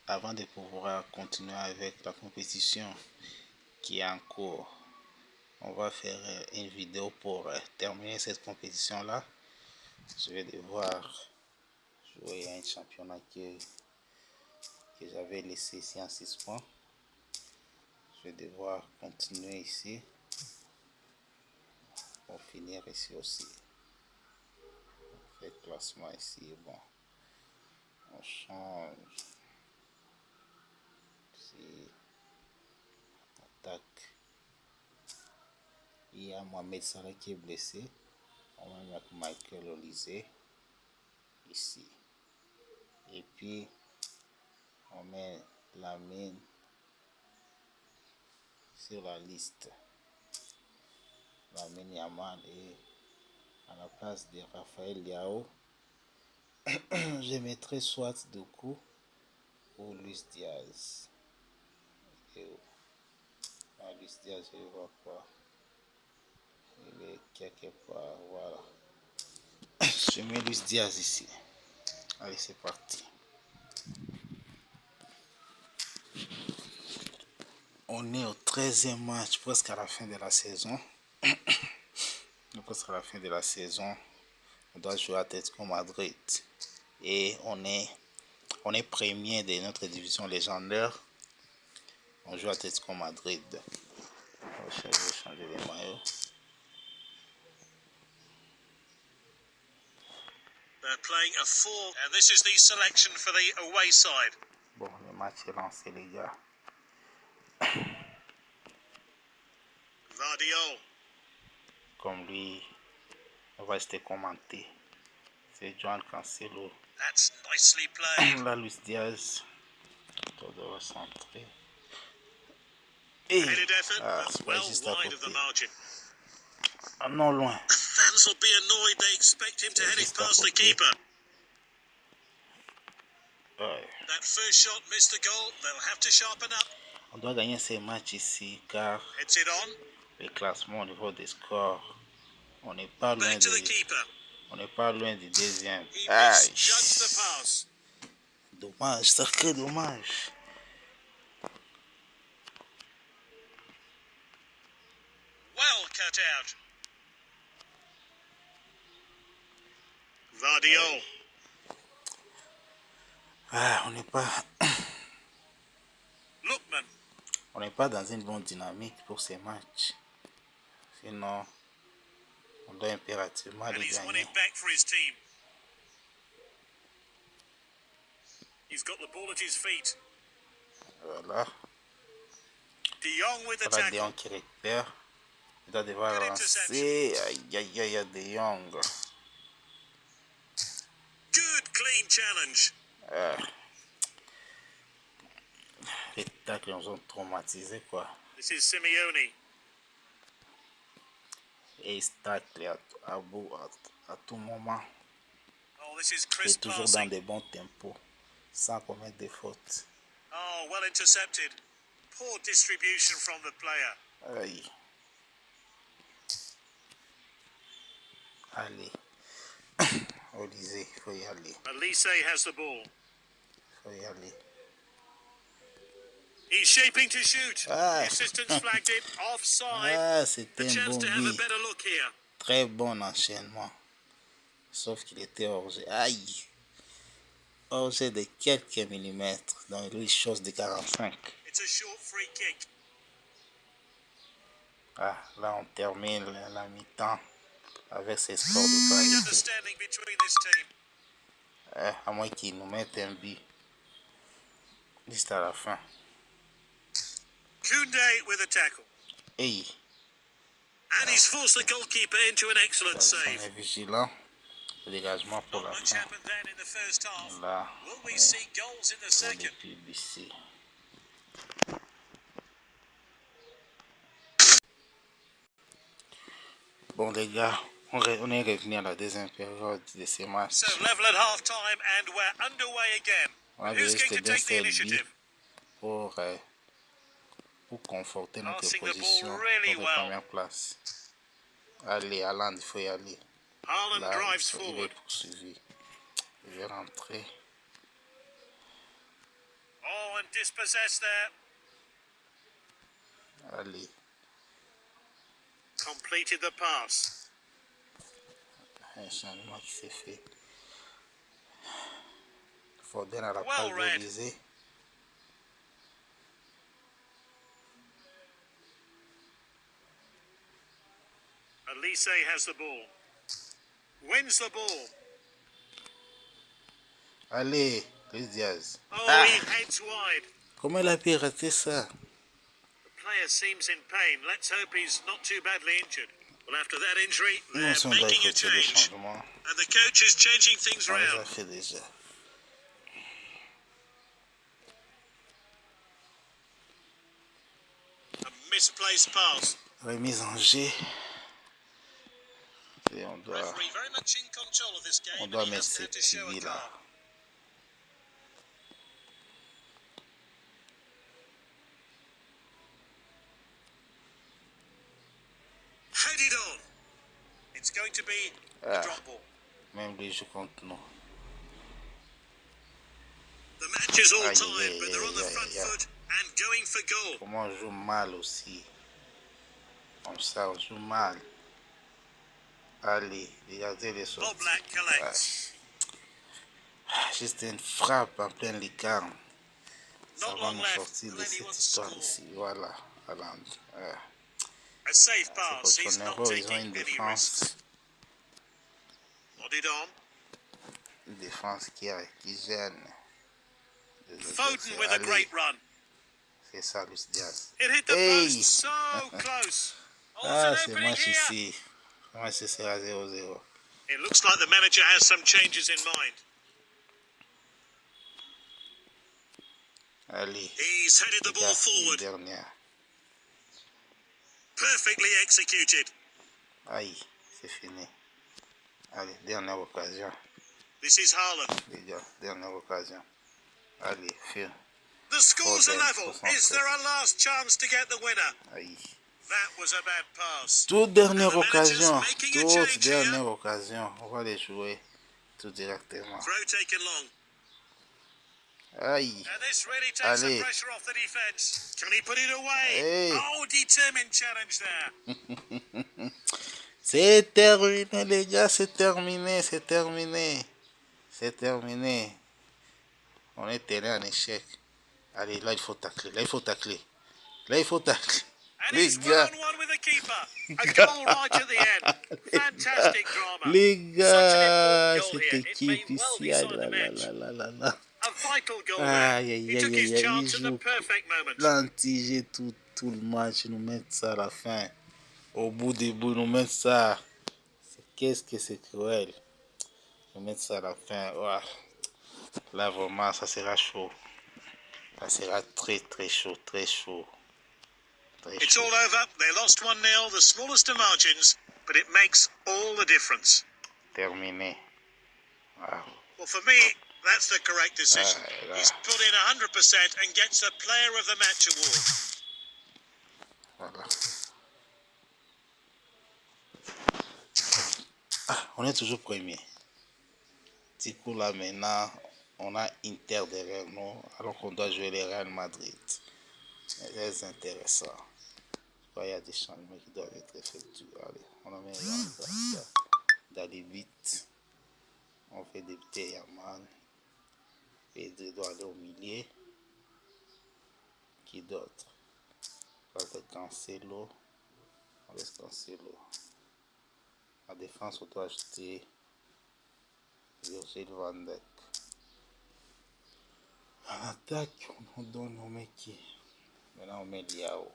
avant de pouvoir continuer avec la compétition qui est en cours, on va faire une vidéo pour terminer cette compétition là. Je vais devoir jouer à un championnat que j'avais laissé ici en suspens. Je vais devoir continuer ici pour finir ici aussi. On fait le classement ici. Bon, on change ici, attaque. Il y a Mohamed Salah qui est blessé. On va mettre Michael Olise ici. Et puis on met Lamine sur la liste. Lamine Yamal, et à la place de Raphaël Leao, je mettrai soit Doku ou Luis Diaz. Luis Diaz, je ne vois pas. Il est quelque part, voilà. Je mets Luis Diaz ici. Allez, c'est parti. On est au 13e match, presque à la fin de la saison. Presque à la fin de la saison. On doit jouer à Atletico Madrid. Et on est premier de notre division légendaire. On joue à Atletico Madrid. Je vais changer les maillots. They're playing a 4, and this is the selection for the away side. Bon, le match est lancé, les gars. Vardiol. Comme lui, on va rester commenté. C'est Joan Cancelo. That's nicely played. Là, Luis Diaz. On doit recentrer. Et Headed effort, c'est but pas well juste à wide of the côté. margin. Ah, non, loin. Fans will be annoyed. They expect him to head it past the keeper. Ouais. That first shot missed the goal. They'll have to sharpen up. On doit gagner ces matchs ici car Heads it on. le classement au niveau des scores, on n'est pas loin Back to the keeper. on n'est pas loin du deuxième. He Aïe. misjudged the pass. Dommage, sacré dommage. Well cut out. Vardiol. Ah, on Lookman. n'est pas dans une bonne dynamique pour ces matchs. Sinon, on doit impérativement And les he's won gagner. it back for his team. He's got the ball at his feet. Voilà. De Jong with the Voilà De tackle. Jong qui récupère. Il doit devoir lancer. Aïe, aïe, aïe, De Jong. Good clean challenge. Les tacles nous ont traumatisés, quoi. This is Simeone. Et il se tacle à tout moment. Oh, this is Il crisp est toujours passing. dans des bons tempos, sans commettre des fautes. Oh, well intercepted. Poor distribution from the player. Aïe. Allez. Olise, il faut y aller. Olise has the ball. Il faut y aller. He's shaping to shoot. Ah. The assistants flagged it offside. Ah, A c'était un chance bon to have a but. better look here. Très bon enchaînement. Sauf qu'il était hors-jeu. Aïe. Hors-jeu de quelques millimètres. Dans les choses de 45. It's a short free kick. Ah, là on termine la mi-temps avec ces scores de Great parité. understanding between this team. À moins qu'ils nous mettent un but. Juste à la fin. Koundé with a tackle. Hey. And he's forced the goalkeeper into an excellent On save. est vigilant. Le dégagement pour Not la much fin. happened then in the first half. Là, Will we see goals in the pour les second? pubs ici. Bon les gars, on est revenu à la deuxième période de ces matchs. So level at half time and we're underway again. On Who's avait going to bien take the fait le initiative? but pour conforter notre Passing the ball position, really notre well. première place. Allez, Haaland, il faut y aller. Haaland Là, drives il est forward. poursuivi. Il va rentrer. Oh, and dispossessed there. Allez. Completed the pass. Un changement qui s'est fait. Foden à la Well passe de read. Olysée. Elise has the ball. Wins the ball. Allez, Luis Diaz. Oh, he heads wide. Comment il a pu rater ça? The player seems in pain. Let's hope he's not too badly injured. Well, after that injury, Non, they're si on doit making a effectuer des change. changements, And the coach is changing things on les around. a fait déjà. A misplaced pass. Remise en G. Et on doit Referee very much in control of this game. On doit and he mettre has ces had to petits show a billes là. card. Headed on. It's going to be a drop ball. Même lui joue contre nous. The match is all Aïe, tied, aïe, but they're on the aïe, front aïe, aïe. foot and going for goal. Comment on joue mal aussi. Comme ça, on joue mal. Allez, regardez les sorties. Boblak collects. Juste une frappe en plein lucarne. Ça Not va long nous left. sortir de Lenny cette wants to histoire score. ici. Voilà. Haaland. A safe C'est pass. He's contre not Nero, ils ont taking une any défense. risks. Nodded on. Une défense qui gêne. Foden with a Allez, great run. c'est ça, Luis Diaz. It hit the Hey! post so close. Oh, Ah, it's an c'est opening match here. ici. Le match sera 0-0. It looks like the manager has some changes in mind. Allez, He's headed the les ball gars, une forward. dernière. Perfectly executed. Aïe, c'est fini. Allez, dernière occasion. This is Haaland. Les gars, dernière occasion. Allez, fais. The scores are Foden, level. Is there a last chance to get the winner? Aïe. That was a bad pass. Toute dernière And the manager's occasion. making a Toute change here. dernière occasion. On va les jouer tout directement. Throw taken long. Aïe. And this really takes Allez. the pressure off the defence. Can he put it away? Hey. Oh, determined challenge there. C'est terminé, les gars. C'est terminé. C'est terminé. C'est terminé. On est terminé en échec. Allez, là, il faut tacler. Là, il faut tacler. Là, il faut tacler. And Les he's gars. 1-1 with the keeper. A goal right at the end. Fantastic drama. Les gars, Such an important goal cette here. It équipe may well ici, be ah sign of là the là match. là là là là. A vital goal Aïe, there. aïe, He took aïe, his aïe, chance il at the joue perfect moment. plantiger tout le match, nous mettre ça à la fin. Au bout des bouts, nous mettre ça. Qu'est-ce que c'est cruel. Nous mettre ça à la fin. Ouah. Là, vraiment, ça sera chaud. Ça sera très, très chaud, très chaud. Très It's chaud. all over. They lost 1-0, the smallest of margins, but it makes all the difference. Terminé. Wow. Well, for me, that's the correct decision. Ah, He's put in 100% and gets a Player of the Match award. Voilà. Ah, on est toujours premier. Du coup, là, maintenant, on a Inter derrière nous, alors qu'on doit jouer les Real Madrid. C'est très intéressant. Il y a des changements qui doivent être effectués. Allez, on a mis dans les 8. On fait débuter Yaman. Pedri doit aller au milieu. Qui d'autre? On va Cancelo. On laisse Cancelo. En défense, on doit ajouter Virgil van Dijk. En attaque, on donne au mec qui. Maintenant, on met Liao.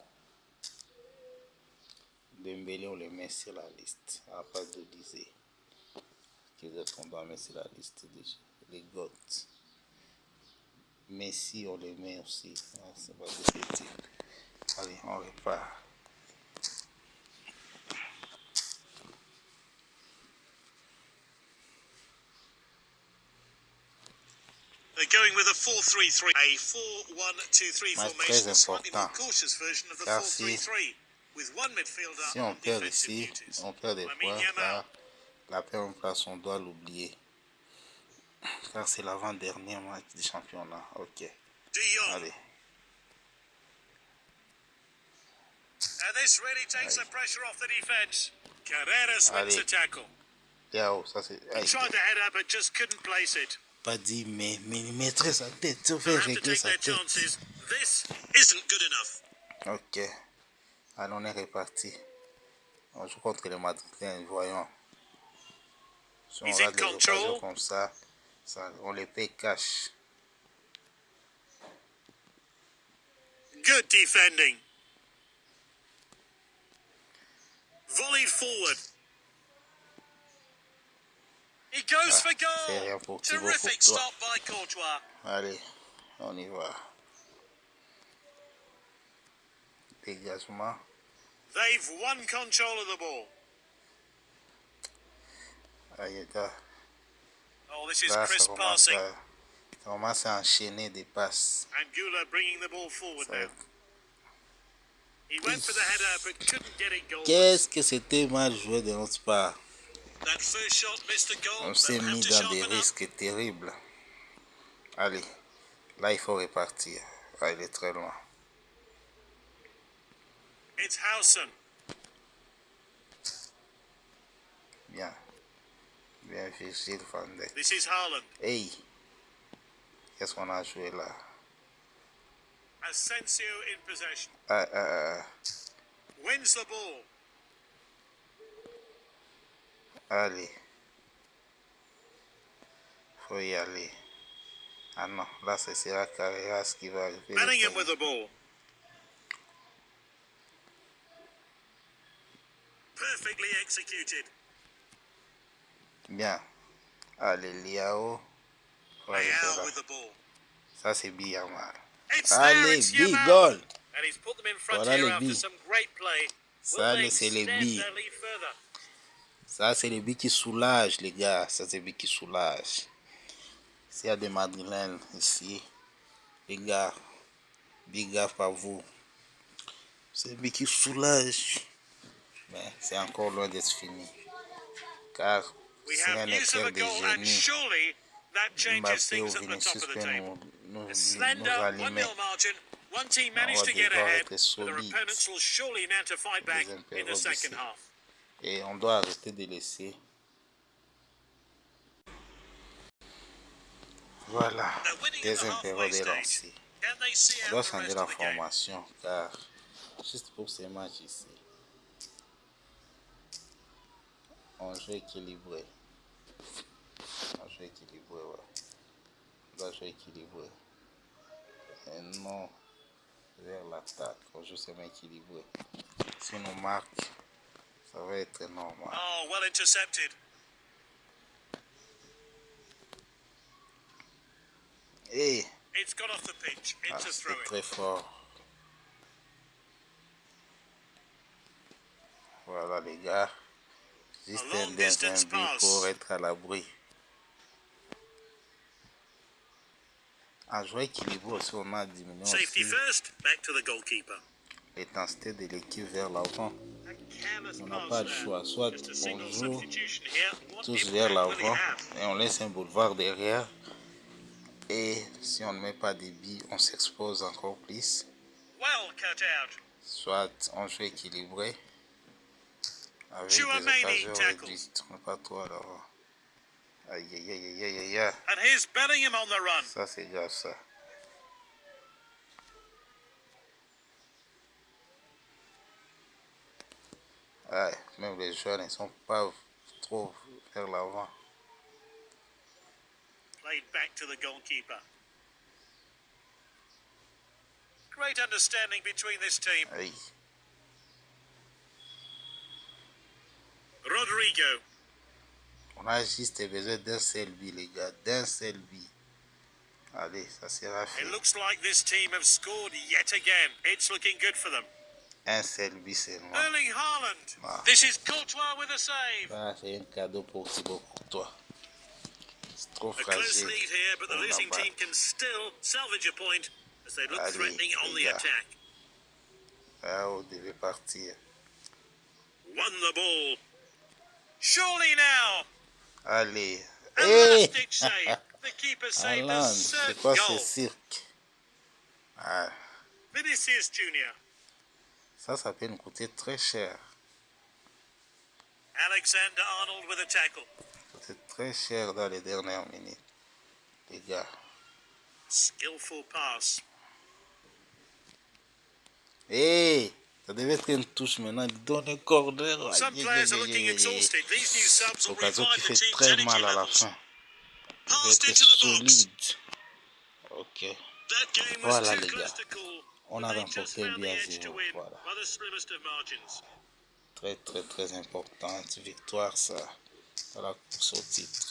Dembélé, on le met sur la liste. À part de Lisée. Qui d'autre on doit mettre sur la liste déjà? Les Goths. Messi, on le met aussi. Ah, c'est pas de. Allez, on repart. They're going with a 4-3-3, a 4-1-2-3 Match formation, très a slightly more important. cautious version of the Car si- 4-3-3, with one midfielder Si on on perd defensive ici, duties. on perd des Lamine points. Yamal. Car la première place, on doit l'oublier. Car c'est l'avant-dernier match du championnat. Ok. De Jong. Allez. And this really takes the pressure off the defense. Carreras wins the Allez. tackle. Yao, ça c'est. He tried the header but just couldn't place it. Pas dit, mais il mettrait sa tête. Tu They'll fais have to régler take sa their tête. chances. This isn't good enough. Ok. Allez, on est reparti. On joue contre les Madrilènes, voyons. Si on He's in rate les control. occasions comme ça, on les paye cash. Good defending. Volleyed forward. He goes for c'est rien goal. pour Thibaut Terrific Courtois. stop by Courtois. Allez, on y va. Dégagement. They've won control of the ball. Aïe, gars. Oh, this is Là, crisp passing. ça commence à enchaîner des passes. And Gula bringing the ball forward Ça- now. He went for the header but couldn't get it goal. Qu'est-ce que c'était mal joué de notre part. That first shot missed a goal. On s'est They'll have mis to dans des sharpen up. risques terribles. Allez, là il faut repartir. Ah, il est très loin. It's Howson. Bien. Bien, Virgil van Dijk. This is Haaland. Hey, qu'est-ce qu'on a joué là? Asensio in possession. Wins the ball. Allez. Faut y aller. Ah non, là ce sera Carreras qui va arriver. Bellingham with the ball. Perfectly executed. Bien. Allez, Liao. Leao with the ball. Ça c'est bien mal. It's there, Allez, it's big Yamal. goal. And he's put them in front Voilà here les after billes. some great play. Ça, Will they c'est les extend billes. their lead further? Ça c'est les billes qui soulagent les gars. Ça c'est les billes qui soulagent. S'il y a des Madrilènes ici, les gars, big gaffe à vous. C'est les billes qui soulagent. Mais c'est encore loin d'être fini. Car We si have un news of a éclair de goal, and génie, surely that changes Mbappé ou things at the top Vinicius of the peut table. nous A slender allumer. 1-0 margin. One team On managed va to get devoir ahead, être but their solide. opponents will surely now to fight back in the impériaux second d'ici. half. Et on doit arrêter de laisser. Voilà, They're winning in the deuxième halfway période est stage. lancée. Can they see On out doit the changer rest la of the game? formation car juste pour ces matchs ici, on joue équilibré. On joue équilibré, ouais. On doit jouer équilibré. Et non vers l'attaque. On joue seulement équilibré. Si on marque, ça va être normal. Oh, well intercepted. Et It's gone off the pitch. It's a c'était throw-in. très fort. Voilà les gars. Juste A long un distance but pass. pour être à l'abri. En jouant équilibré aussi, on a diminué Safety aussi first, back to the goalkeeper. l'intensité de l'équipe vers l'avant. A careless On n'a pass pas le there. choix. Soit Just a on single joue substitution here. What tous impact vers will he l'avant have? et on laisse un boulevard derrière. Et si on ne met pas des billes, on s'expose encore plus. Well cut out. Soit on joue équilibré avec des Tchouaméni occasions tackles. réduites. On n'est pas trop à l'avant. Aïe aïe aïe aïe aïe aïe. And here's Bellingham on the run. Ça c'est grave ça. Ouais, même les joueurs ne sont pas trop vers l'avant. Played back to the goalkeeper. Great understanding between this team. Aïe. Rodrigo. On a juste besoin d'un seul but, les gars. D'un seul but. Allez, ça sera fait. It looks like this team have scored yet again. It's looking good for them. Un seul but seulement. Erling Haaland. Ah. This is Courtois with a save. Ça, c'est un cadeau pour Thibaut Courtois. C'est trop A close fragile. lead here, but the pour losing la team can still salvage a point as they look Allez, threatening on the les gars. attack. Là, on devait partir. Won the ball. Surely now. Allez. A Hey! last-ditch save. The keeper saved a Haaland, c'est certain quoi ce goal. cirque? Ah, Vinicius Jr. ça peut nous coûter très cher. Alexander Arnold with a tackle. C'est très cher dans les dernières minutes, les gars. Skillful pass. Hey, ça devait être une touche maintenant. Il donne un corner. Some players are looking exhausted. These new subs will L'occasion qui revive the fait team's très energy mal à la levels. fin. Il va Passed être into the box. solide. Ok. That game was Voilà too les close gars. to call. On but a they just remporté found the bien edge to 0. win Voilà. by the slimmest of margins. Très très très importante victoire ça. Dans la course au titre.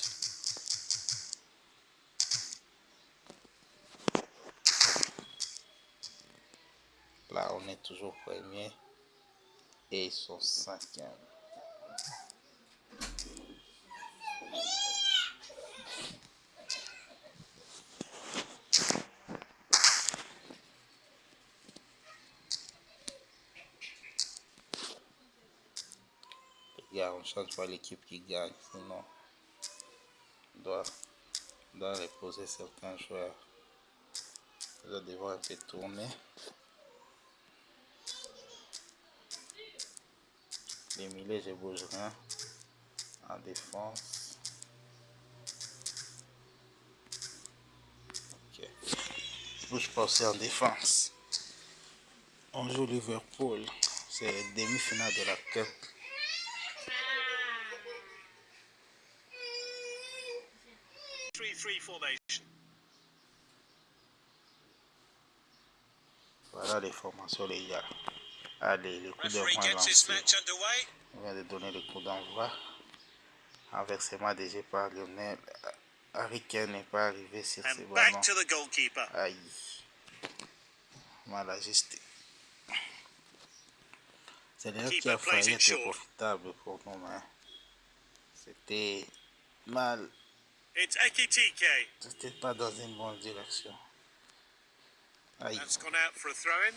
Là on est toujours premier. Et ils sont 5e. Les gars, on ne change pas l'équipe qui gagne, sinon on doit reposer certains joueurs. Là, devant un peu tourner. Les milieux, je bouge rien. En défense. Ok. Je bouge pas aussi en défense. On joue Liverpool. C'est demi-finale de la Cup. Formation. Voilà les formations, les gars. Allez, le coup d'envoi Referee est gets his lancé. match underway. On vient de donner le coup d'envoi. Inversement déjà par Lionel. Harry Kane n'est pas arrivé sur ces And back ballons. to the goalkeeper. Aïe. Mal ajusté. C'est l'erreur qui a failli être profitable pour nous, mais c'était mal. It's Ekitike. C'était pas dans une bonne direction. Aïe. That's gone out for a throw-in.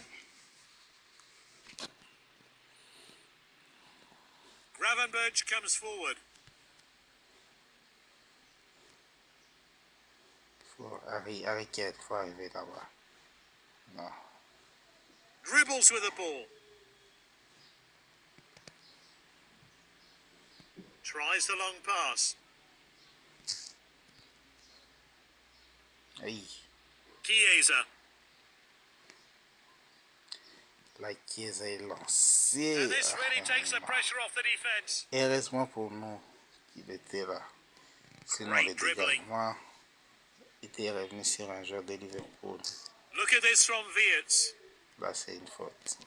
Gravenberch comes forward. Harry Kane, faut arriver là-bas. Non. Dribbles with the ball. Tries the long pass. Aïe. Chiesa. La Chiesa est lancée. And this really takes the pressure off the defense. Heureusement pour nous qu'il était là. Sinon, Great les dribbling. dégagements étaient revenus sur un joueur de Liverpool. Look at this from Wirtz. Là, c'est une faute.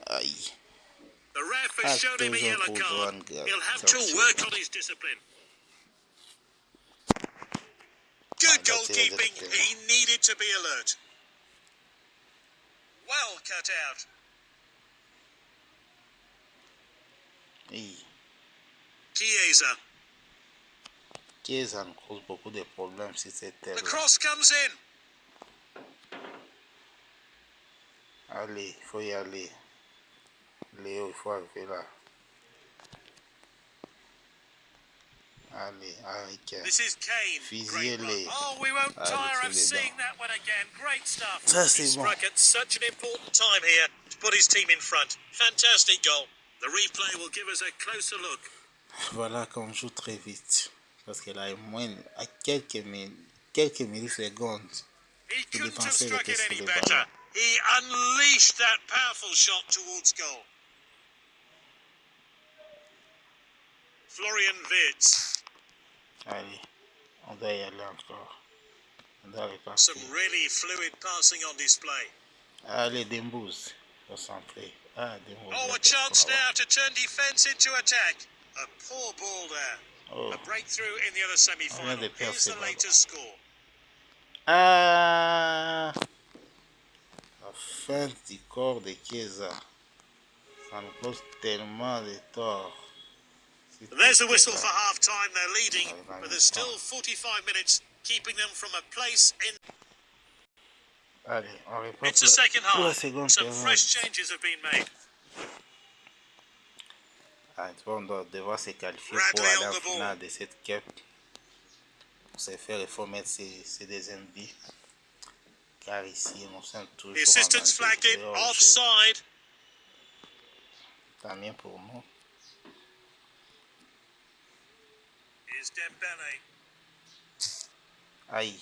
Aïe. The ref has shown him a yellow card. He'll have to work on his discipline. Good goalkeeping. He needed to be alert. Well cut out. Aïe. Chiesa. Chiesa nous cause beaucoup de problèmes si c'était The là. cross comes in. Allez, il faut y aller. Léo, il faut arriver là. Allez, Harry Kane. This is Kane. Great run. Fusillez-les. Oh, we won't Allez, tire of tous les seeing dents. that one again. Great stuff. Ça, He c'est bon. struck at such an important time here to put his team in front. Fantastic goal. The replay will give us a closer look. Voilà qu'on joue très vite. Parce que là, à quelques millisecondes, He le couldn't have défenseur struck était it sur any le better. ballon. He unleashed that powerful shot towards goal. Florian Wirtz. Allez, on doit y aller encore. On doit repartir. Some really fluid passing on display. Allez, Dembouz, concentré. Ah, Dembouz. Oh, a chance now to turn defence into attack. A poor ball there. Oh. A breakthrough in the other semi-final. de perdre Here's ce the ballon. latest score. Ah, la fin du corps de Chiesa. Ça nous cause tellement de tort. There's the whistle for half-time. They're leading, but there's still 45 minutes keeping them from a place in... Allez, on répond It's the second pour la half. seconde Some période. fresh changes have been made. Ah, on doit devoir se qualifier pour Bradley aller on en the ball. finale de cette cup. Pour se faire, il faut mettre ses deuxièmes buts. car ici, nous sommes The toujours en assistants danger flagged it de hors-jeu. offside. Tant mieux pour nous. Here's Dembele. Aïe.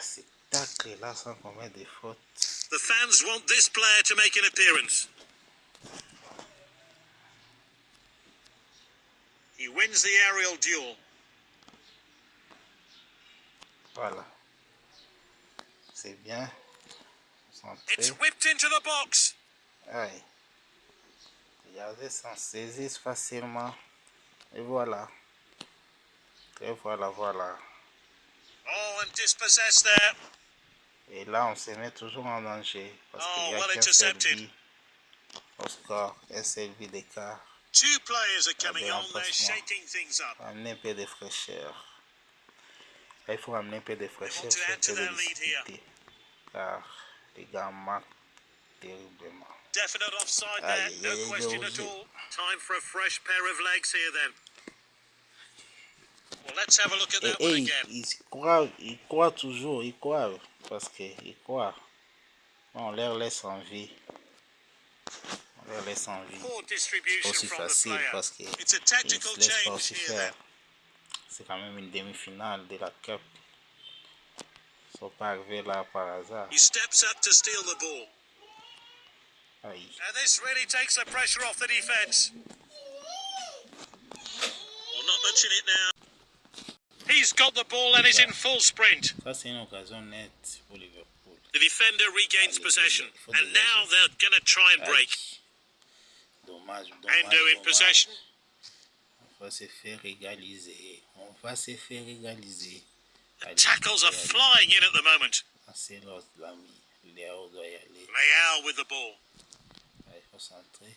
Ces tacles-là sans commettre des fautes. The fans want this player to make an appearance. He wins the aerial duel. Voilà. C'est bien. It's Centré. whipped into the box. Aïe. Regardez, s'en saisissent facilement. Et voilà. Et voilà, voilà. Oh, and dispossessed there. Et là, on se met toujours en danger. Parce qu'il Oh, n'y a well qu'un seul intercepted. but au score. Un seul but d'écart. Two players are coming Des on. They're remplacements. shaking things up. Amener un peu de fraîcheur. Il faut amener un peu de fraîcheur. to add to Un peu their de lead here. visibilité. Car les gars marquent terriblement. Definite offside Aïe, there, aïe, no aïe, question aïe, at aïe. all. Time for a fresh pair of legs here then. Well, let's have a look at that one Et again. ils croient toujours, ils croient. Parce qu'ils croient. On leur laisse en vie. On leur laisse en vie. Poor C'est distribution aussi from the facile player. parce qu'ils It's a ne tactical se laissent pas change aussi here faire. then. C'est quand même une demi-finale de la Cup. Ils ne sont pas arrivés là par hasard. He steps up to steal the ball. Aïe. And this really takes the pressure off the defence. Well, not mention it now. He's got the ball and is in full sprint. Ça, c'est une occasion nette pour Liverpool. The defender regains possession. And now they're going to try and break. Aïe. Dommage, Endo in possession. On va se faire égaliser. On va se faire égaliser. The tackles are flying in at the moment. C'est l'autre, l'ami. Léo doit y aller. Leao with the ball. Il faut centrer.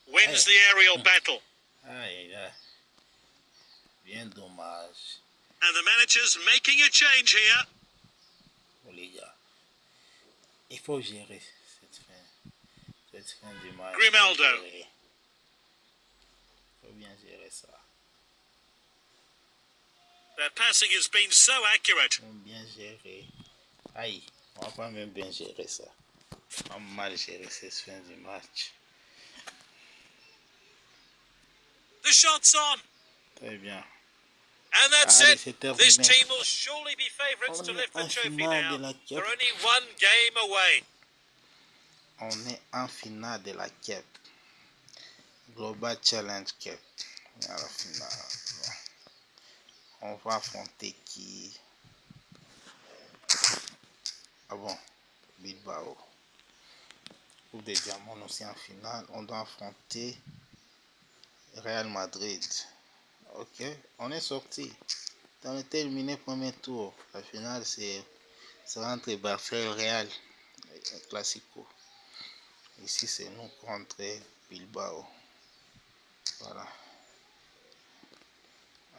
Wins the aerial battle. Aïe, là. Bien dommage. And the manager's making a change here. Oh, les gars. Il faut gérer cette fin du match. Grimaldo. Il faut bien gérer ça. Their passing has been so accurate. On va bien gérer. Aïe, on va pas même bien gérer ça. On va mal gérer cette fin du match. The shot's on. Très bien. And that's Allez, it. c'est terminé. This team will surely be favourites to On lift est the en trophy finale now. de la They're Cup. only one game away. On est en finale de la Cup. Global Challenge Cup. À la finale. On va affronter qui? Ah bon, Bilbao. Coupe des Diamants aussi en finale. On doit affronter Real Madrid. Ok, on est sorti. On était éliminé premier tour. La finale, sera entre Barça et Real. Classico. Ici, c'est nous contre Bilbao. Voilà.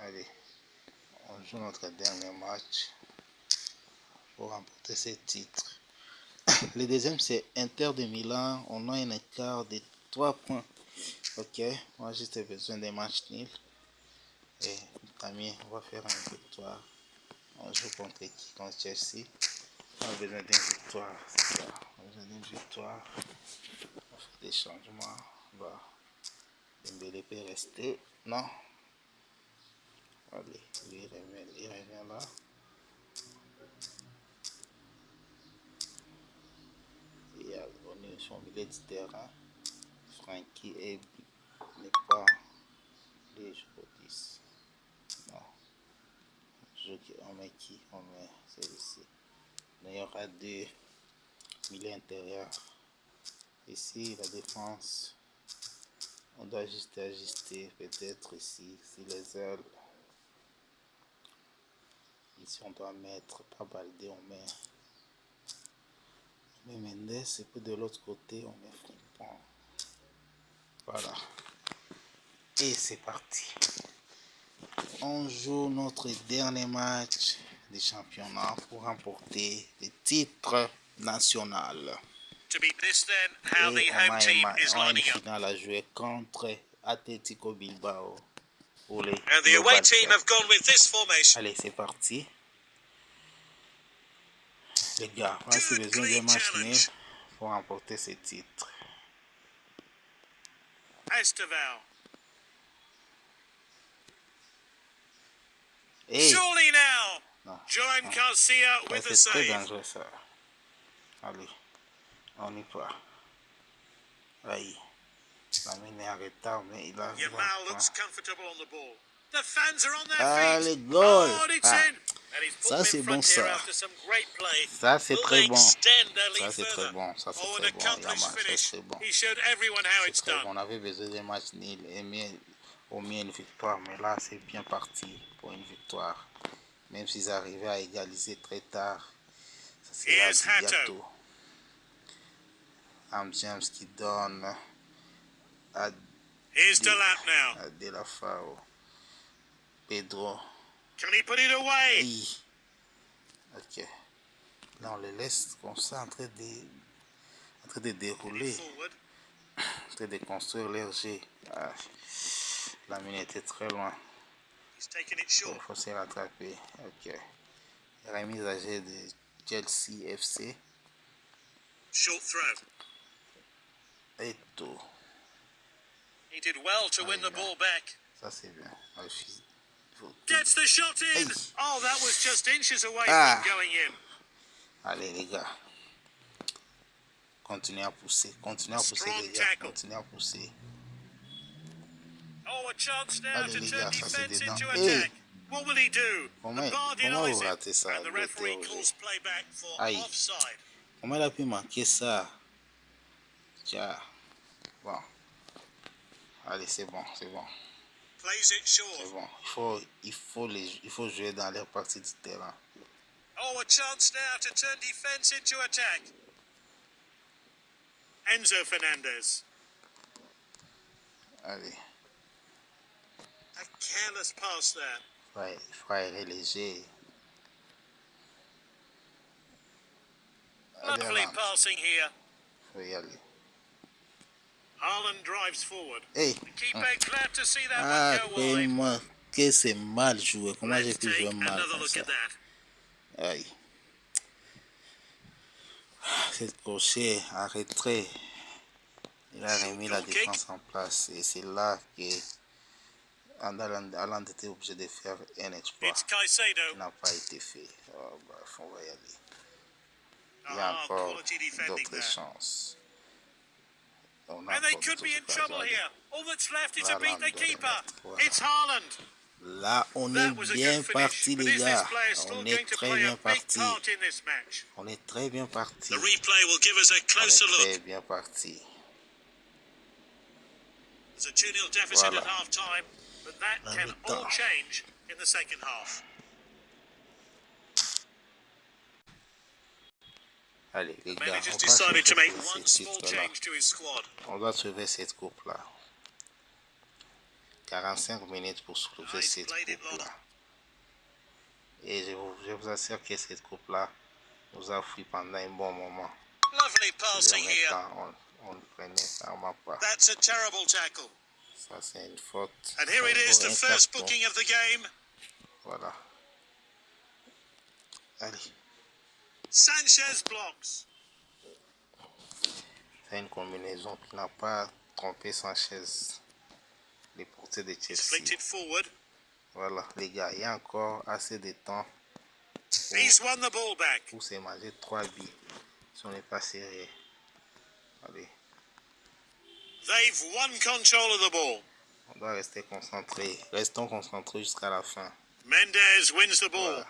Allez, on joue notre dernier match pour remporter ce titre. Le deuxième, c'est Inter de Milan. On a un écart de 3 points. Ok, moi juste besoin d'un match nul. Et Tammy, on va faire une victoire. On joue contre qui? Contre Chelsea. On a besoin d'une victoire. C'est ça. On a besoin d'une victoire. On va faire des changements. Bah, Dembélé peut rester. Non. Allez, il revient là. Et on est sur le milieu du terrain. Frankie n'est pas les joueurs 10. Non. On met qui? On met celui-ci. Il y aura deux milieux intérieurs. Ici, la défense. On doit juste ajuster peut-être ici. Si les ailes. Ici, on doit mettre pas Baldé, on met Mendes. Et puis de l'autre côté, on met Frimpong. Voilà. Et c'est parti. On joue notre dernier match du championnat pour remporter le titre national. To beat this then, how Et the home team is on a une lining up. finale à jouer contre Atletico Bilbao. And the away team have gone with this formation. Allez, c'est parti. Les gars, on a besoin d'un match nul pour remporter ce titre. Esteval. Hey. Surely now. Non. Joan Garcia with the C'est très save. dangereux ça. Allez, on y va. Aïe. La mine est en retard, mais il a... Yamal looks comfortable on the ball. The fans are on their Ah, feet. les goals. Oh, it's Ah. in. And he's put Ça, them c'est in bon, front here ça. after some great play. Ça, c'est Will très they bon. extend their lead Ça, c'est très further? bon. Ça, c'est Oh, an très bon. accomplished Yamal, ça, finish. c'est bon. He showed everyone how C'est it's très done. bon. On avait besoin d'un match nul et au mieux une victoire. Mais là, c'est bien parti pour une victoire. Même s'ils arrivaient à égaliser très tard, ça Here's sera du Hato. gâteau. Am James qui donne à Here's Delap now. De La Fao. Pedro. Can he put it away? Hey. Ok. Là, on les laisse comme ça en train de dérouler, Forward. en train de construire leur jeu. Ah. La mine était très loin. He's taken it Il short. faut se rattraper. Ok. Remise à jeu de Chelsea FC. Short throw. Et tout. He did well to win the ball back. Ça, c'est bien. Gets the shot in. Hey. Oh, that was just inches away Ah. from going in. Allez, les gars. Continuez à pousser. Continuez à pousser, Strong les gars. tackle. Continuez à pousser. Oh, a chance now Allez, to les turn gars, ça, c'est defense dedans. into Hey. attack. What will he do? Comment The bar vous denies ratez it. ça? And the referee Beauté au calls jeu. playback for Aïe. offside. Comment il a pu manquer ça? Tiens. Bon. Allez, c'est bon, c'est bon. Plays it C'est short. bon. Il faut jouer dans les parties du terrain. Oh, a chance now to turn defense into attack. Enzo Fernandez. Allez. A careless pass there. Il faut aérer léger. Allez, Lovely Haaland. passing here. Il faut y aller. Haaland drives forward. Hey. The keeper glad to see that Ah, one go wide. comment que c'est mal joué. Comment j'ai Let's pu take jouer mal another comme look ça? at that. Aïe. Cette crochet en retrait. Il a remis la défense en place. Et c'est là que Haaland était obligé de faire un exploit. It's Caicedo. Il n'a pas été fait. Oh, bref, on va y aller. Il y a Ah, encore quality defending d'autres there. chances. On a And they encore could be in d'autres trouble occasions. here. All that's left is to Haaland beat the doit les keeper. mettre, voilà. It's Haaland. Là, on That est was a bien good finish, parti, but les is this gars. player still On going est to très play a bien big parti. part in this match? On est très bien parti. The replay will give us a On closer est très look. bien parti. There's a 2-0 deficit Voilà. at half-time, but that La can mi-temps. all change in the second half. Allez, les gars, Manager's on doit decided to make sauver one ce small titre-là. change to his squad. On doit sauver cette coupe-là. 45 minutes pour soulever He's cette played it coupe-là. long. Et je vous assure que cette coupe-là nous a pris pendant un bon moment. Lovely Et passing en même here. temps, on ne prenait vraiment pas. That's a terrible tackle. Ça, c'est une faute. And here it is, the Un first carton. booking of the game. Voilà. Allez. Sanchez blocks. C'est une combinaison qui n'a pas trompé Sanchez, les portiers de He's Chelsea. flicked it forward. Voilà, les gars, il y a encore assez de temps He's won the ball back. pour se manger 3 billes si on n'est pas sérieux. Allez, They've won control of the ball. on doit rester concentré. Restons concentrés jusqu'à la fin. Mendes wins the ball. Voilà.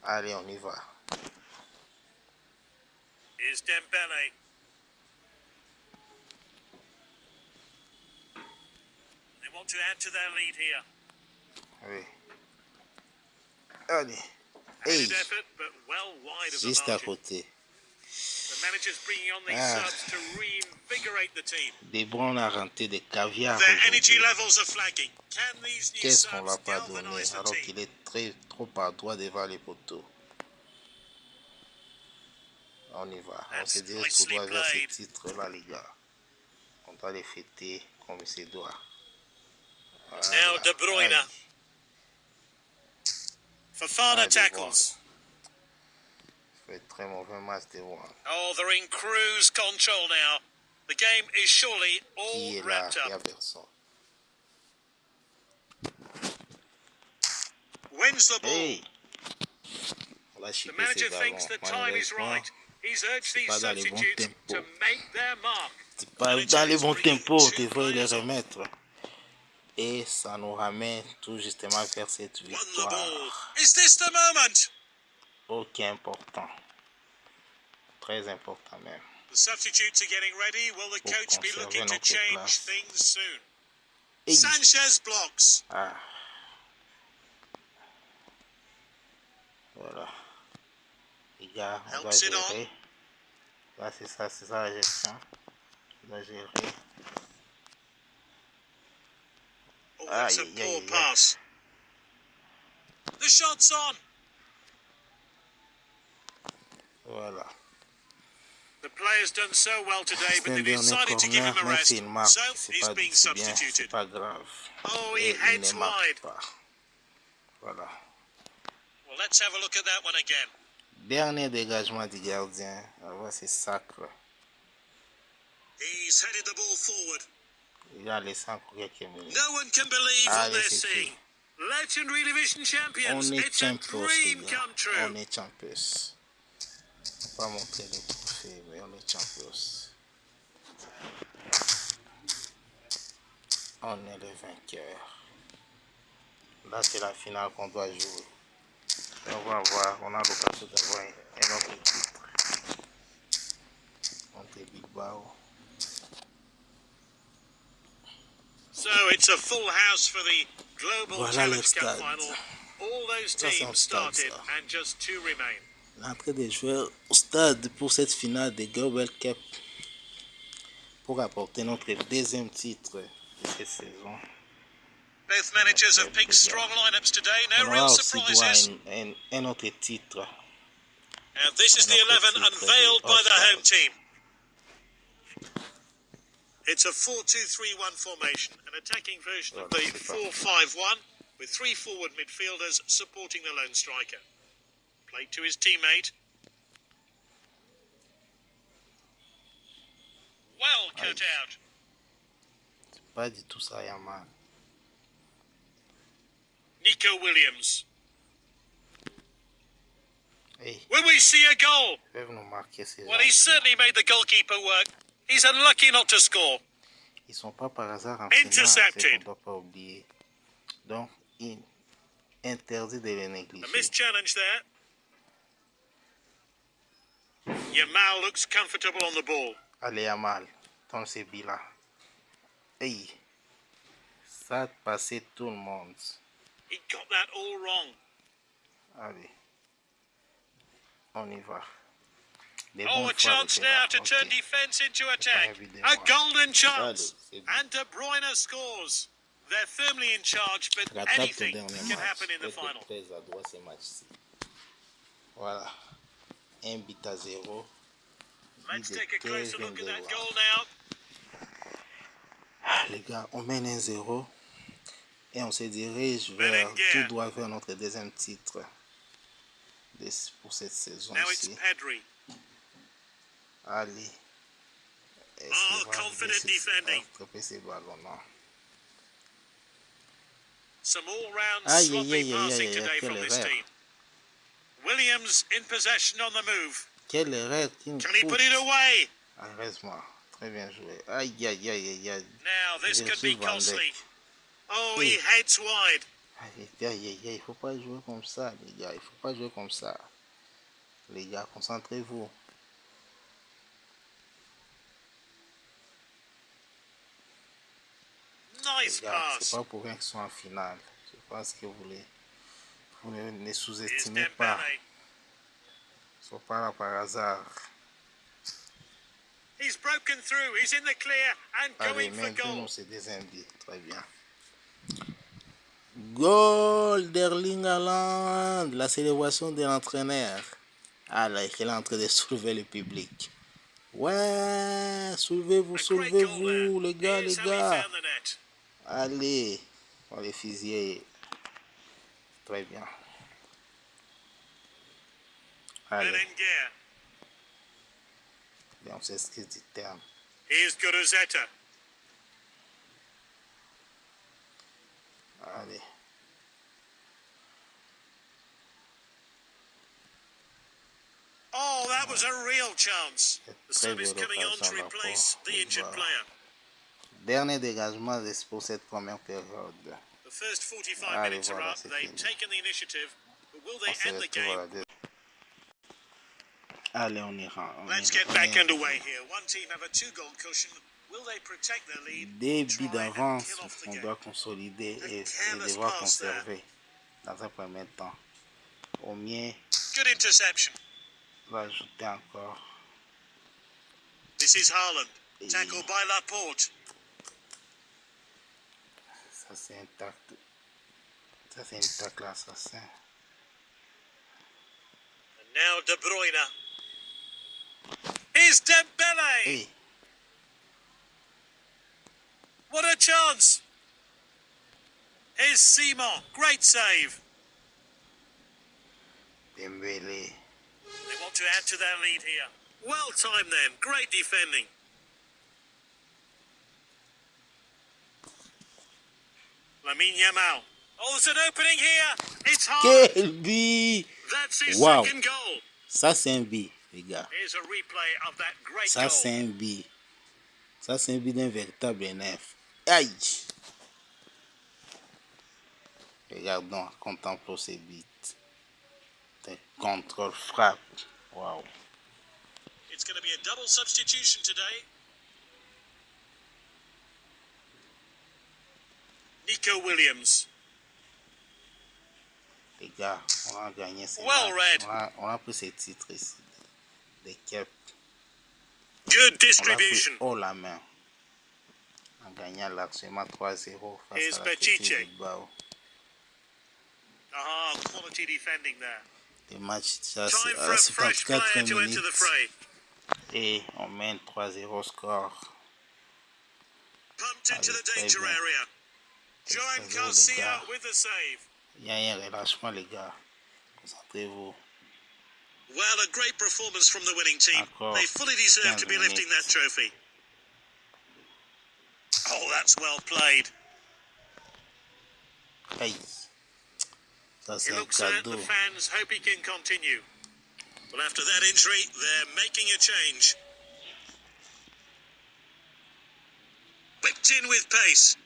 Allez, on y va. Here's Dembele. They want to add to their lead here. Oui. Allez. Hey, Good effort, but well wide of the juste à margin. côté. The manager's bringing on these Ah. subs to reinvigorate the team. Des Browns a rentré des caviar Their energy aujourd'hui. levels are flagging. Can these new Qu'est-ce qu'on subs l'a pas donné galvanize the alors team? qu'il est trop à droite devant les poteaux. On y va. On se dit tout nicely doit vers played. ce titre-là, les gars. On doit les fêter comme il se doit. Now De Bruyne. Aïe. Fofana tackles. Fait très mauvais match de voir. Oh, they're in cruise control now. The game is surely all wrapped Il y a up. personne. Wins the ball. Hey! On va The chipper manager ces thinks ballons. the time is Malheureusement, right. He's urged c'est these pas dans les bons substitutes to tempos. make their mark. C'est pas Manager dans les is bons bringing tempos, two tu devrais les players on. remettre. Et ça nous ramène tout justement vers cette Won the ball. victoire. Is this the moment? Ok, important. Très important même. The substitutes are getting ready. Will the Pour coach be conserver looking to notre change place. things soon? Hey. Sanchez blocks. Ah. Voilà. Les gars, on doit Helps it on. gérer. Là, c'est ça la gestion. On doit gérer. Oh, that's a Aïe, poor aïe, aïe. pass. The shot's on. Voilà. The player's done so well today, C'est but un they dernier decided to give corner, him a même rest, s'il marque, so c'est he's pas being c'est bien, c'est substituted. pas grave. Oh, Et he il heads ne marque wide. pas. Voilà. Well, let's have a look at that one again. Dernier dégagement du gardien. Voilà, c'est sacre. He's headed the ball forward. Il a laissé encore quelques minutes. No one can believe what Allez, they're c'est seeing. fait. Legendary Division champions. On est It's a champions, les dream gars. come true. On est champions. Pas montrer les trophées, mais on est champions. On est les vainqueurs. Là, c'est la finale qu'on doit jouer. Et on va voir, on a l'occasion d'avoir un autre titre. Contre Bilbao. So it's a full house for the Global Voilà Challenge le Cup stade. final. All those Ça, c'est un teams stade, started ça. and just two remain. L'entrée des joueurs au stade pour cette finale de Global Cup pour apporter notre deuxième titre de cette saison. Both managers have picked strong lineups today. On No aura real aussi droit surprises. à un autre titre. And this is the 11 unveiled by the home team. It's a 4-2-3-1 formation, an attacking version of the 4-5-1, with three forward midfielders supporting the lone striker. Played to his teammate. Well cut out. C'est pas du tout ça, Yaman. Nico Williams. Hey, Will we see a goal? ils peuvent nous marquer ces Well, he gens. certainly made the goalkeeper work. He's unlucky not to score. Ils sont pas par hasard en finale, Intercepted. c'est qu'on ne doit pas oublier. Donc, il interdit de les A négliger. missed challenge there. Yamal looks comfortable on the ball. Allez, Yamal, ton c'est Bila. Hey, ça a passé tout le monde. He got that all wrong. Allez, on y va. Des Oh, bonnes a fois chance de now terrain. to turn Ok. defence into attack. évidemment. A golden chance. Allez, c'est bien. And De Bruyne scores. They're firmly in charge, but Rattrape ton anything dernier can match. happen in the Faites final. très à droite ces matchs-ci. Voilà. 1-0. Let's de take a closer Kevin look at De that Bruyne. goal now. Les gars, on mène 1-0 et on se dirige vers Berenguer. tout droit vers notre deuxième titre pour cette saison Now it's ci. Pedri. Allez. Confident defending. Attraper ces ballons, non. Some all-round Aïe, sloppy aïe, aïe, passing aïe, today quelle from this erreur. team. Williams in possession on the move. Quelle erreur qui me Can he put it away? Heureusement. Très bien joué. Aïe, aïe, aïe, aïe, aïe. Now this could be Virgil van costly. Dijk. Oh, he heads wide. Aïe, aïe, aïe, aïe. Il faut pas jouer comme ça, les gars. Il faut pas jouer comme ça. Les gars, concentrez-vous. Nice Les gars, c'est pass. pas pour rien qu'ils sont en finale. Je pense que vous ne les Here's sous-estimez pas. Dembele. Ils sont pas là par hasard. He's broken through. He's in the clear and Allez, going for goal. maintenant, c'est des indices. Très bien. Goal d'Erling Haaland. La célébration de l'entraîneur. Ah là, il est en train de soulever le public. Ouais, soulevez-vous, A great goal soulevez-vous, there. les gars, les Here's how he gars. found the net. Allez, on va les fusiller. Très bien. Allez. Berenguer. On s'excuse du terme. Here's Guruzeta. Allez. Oh, that was a real chance. The Très sub is belle coming on to occasion là replace pour the les injured Bas. player. Dernier dégagement pour cette première période. The first 45 Allez, minutes are voilà, up. c'est They've fini. taken the initiative, but will On they se end the retrouve à game? la deuxième. Allez, on ira. Let's get back underway here. One team have a 2-goal cushion. Will they protect their lead? Début Try and d'avance, kill off the on game. doit consolider et Careless devoir pass there. conserver dans un premier temps. Au mieux, Good interception. va ajouter encore. This is Haaland. Tackled by Laporte. Ça, c'est un tacle. Ça, c'est une tacle assassin. And now De Bruyne. Here's Dembele. Hey. What a chance. Here's Simon. Great save. Dembélé. They want to add to their lead here. Well timed then. Great defending. Lamine Yamal. Oh, there's an opening here. It's hard. Quel but! That's his Wow. second goal. Ça, c'est un but, les gars. Here's a replay of that great Ça, goal. c'est un but. Ça, c'est un but d'un véritable nef. Aïe! Regardons, contemplons ces buts. Des contrôles frappe. Wow. It's going to be a double substitution today. Nico Williams. Les gars, on a gagné ces Well matchs. read. On a pris ces titres ici. Des caps. Good On l'a pris distribution. haut la main. En gagnant largement 3-0 face Here's à l'Athletic Bechiche. Bilbao. Ah, quality defending there. Les matchs, ça, Time c'est for a à fresh player 74 to enter the minutes. fray. Et on mène 3-0 score. Pumped into Allez, the très danger bien. area. Joan 3-0 les Garcia gars. with the save. Il y a un relâchement, les gars. Concentrez-vous. Well, a great performance from the winning team. Encore They fully deserve to be 15 lifting that minutes. trophy. Oh, that's well played. Aïe. Ça, c'est It un looks like cadeau. the fans hope he can continue. Well, after that injury, they're making a change. Whipped in with pace.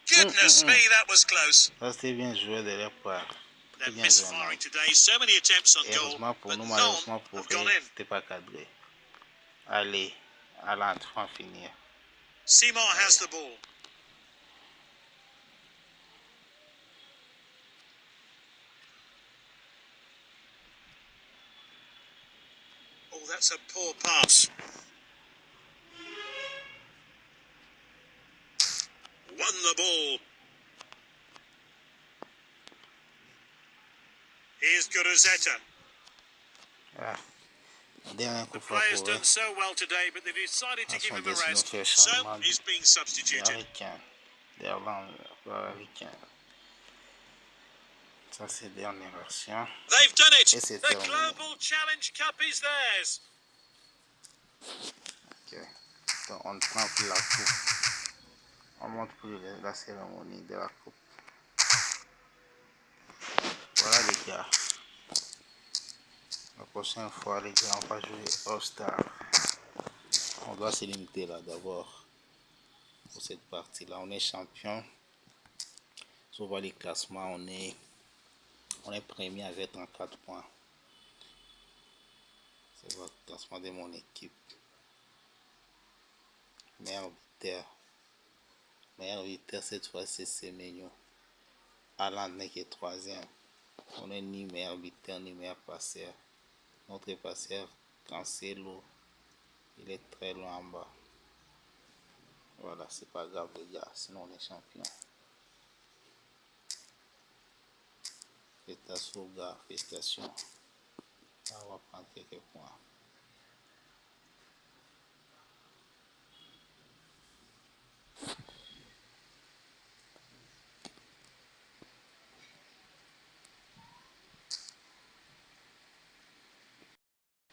Goodness me, that was close. Ça, c'était bien joué de leur part. Très They're bien joué, misfiring man. today. So many attempts on Et goal, heureusement pour but nous, none malheureusement pour have gone eux, in. c'était pas cadré. Allez, à l'entrée, finir. Simon has the ball. Oh, that's a poor pass. Won the ball. Here's Guruzeta. Ah. Dernier coup The franc player's pour eux. done so well today, but they decided to Ah, give son him a décision rest. fait So changement he's being substituted. d'Américain. D'Américain. Ça, c'est la dernière version. They've done it. Et c'est The terminé. Global Challenge Cup is theirs. Ok. Donc, on prend pour la coupe. On montre pour la cérémonie de la coupe. Voilà, les gars. La prochaine fois, les gars, on va jouer All-Star. On doit se limiter là d'abord pour cette partie-là. On est champion. Si on voit les classements, on est premier avec 34 points. C'est le classement de mon équipe. Meilleur buteur cette fois, c'est Semenyo. Haaland n'est que troisième. On n'est ni meilleur buteur ni meilleur passeur. Notre passeur, Cancelo, il est très loin en bas. Voilà, c'est pas grave les gars, sinon on est champion. Félicitations gars, félicitations. On va prendre quelques points.